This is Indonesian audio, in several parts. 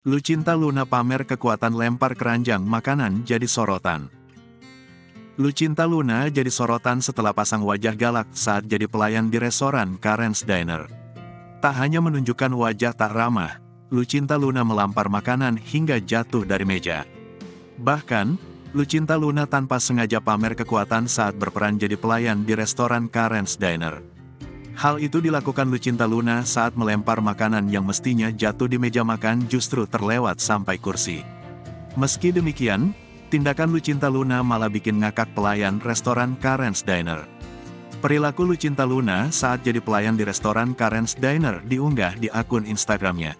Lucinta Luna pamer kekuatan lempar keranjang makanan jadi sorotan. Lucinta Luna jadi sorotan setelah pasang wajah galak saat jadi pelayan di restoran Karen's Diner. Tak hanya menunjukkan wajah tak ramah, Lucinta Luna melampar makanan hingga jatuh dari meja. Bahkan, Lucinta Luna tanpa sengaja pamer kekuatan saat berperan jadi pelayan di restoran Karen's Diner. Hal itu dilakukan Lucinta Luna saat melempar makanan yang mestinya jatuh di meja makan justru terlewat sampai kursi. Meski demikian, tindakan Lucinta Luna malah bikin ngakak pelayan restoran Karen's Diner. Perilaku Lucinta Luna saat jadi pelayan di restoran Karen's Diner diunggah di akun Instagramnya.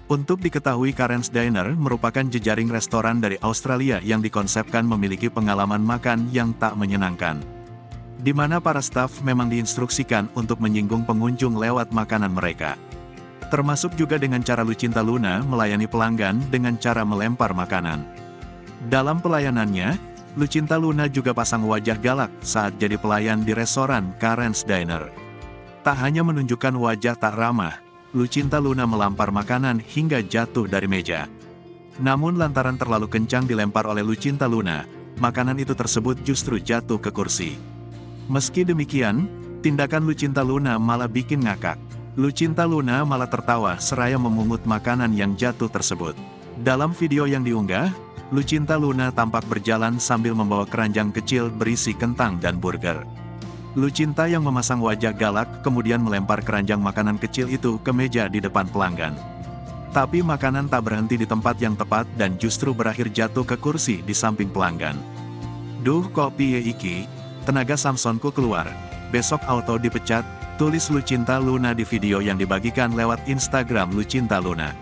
Untuk diketahui, Karen's Diner merupakan jejaring restoran dari Australia yang dikonsepkan memiliki pengalaman makan yang tak menyenangkan, di mana para staf memang diinstruksikan untuk menyinggung pengunjung lewat makanan mereka. Termasuk juga dengan cara Lucinta Luna melayani pelanggan dengan cara melempar makanan. Dalam pelayanannya, Lucinta Luna juga pasang wajah galak saat jadi pelayan di restoran Karen's Diner. Tak hanya menunjukkan wajah tak ramah, Lucinta Luna melampar makanan hingga jatuh dari meja. Namun lantaran terlalu kencang dilempar oleh Lucinta Luna, makanan itu tersebut justru jatuh ke kursi. Meski demikian, tindakan Lucinta Luna malah bikin ngakak. Lucinta Luna malah tertawa seraya memungut makanan yang jatuh tersebut. Dalam video yang diunggah, Lucinta Luna tampak berjalan sambil membawa keranjang kecil berisi kentang dan burger. Lucinta yang memasang wajah galak kemudian melempar keranjang makanan kecil itu ke meja di depan pelanggan. Tapi makanan tak berhenti di tempat yang tepat dan justru berakhir jatuh ke kursi di samping pelanggan. Duh, kok piye iki? Tenaga Samsonku keluar, besok auto dipecat, tulis Lucinta Luna di video yang dibagikan lewat Instagram Lucinta Luna.